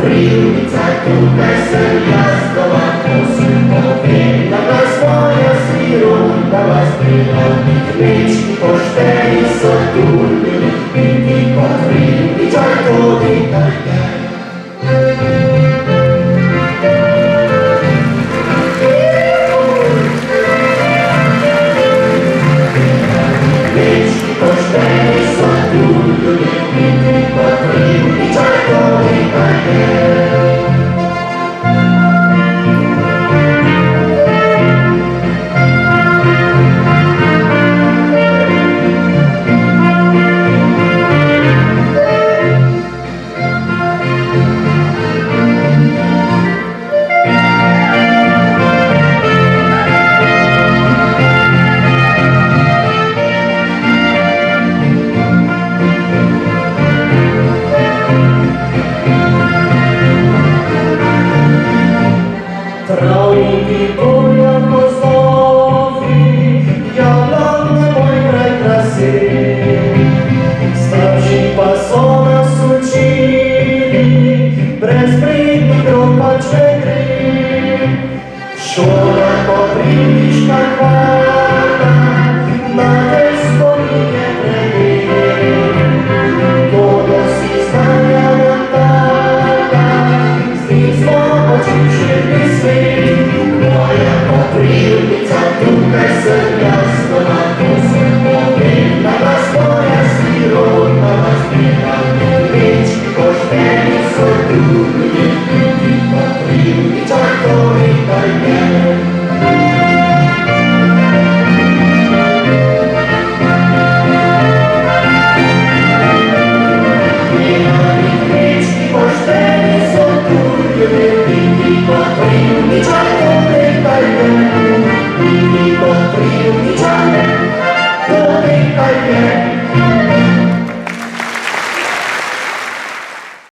Koprivnica, tukaj sem jaz, ko lahko se povem, da vas moja sirota vas prihodni kmečki pošteni so turbili, biti Koprivničar tudi tako. Kmečki pošteni so turbili, biti Koprivničar tudi tako. Travniki, polja, gozdovi, jablane moj kraj krasi, starši pa so nas učili, brez pridnih rok pač ne gre. Šola koprivniška hvala, na te spominje prede, vodo si znanja nam dala, z njih smo očiščeni svet. Moja Koprivnica, tukaj sem jaz, ko lahko se povem, da vas moja sirota vas prihodni kmečki pošteni so turbili, biti Koprivničar to nekaj je.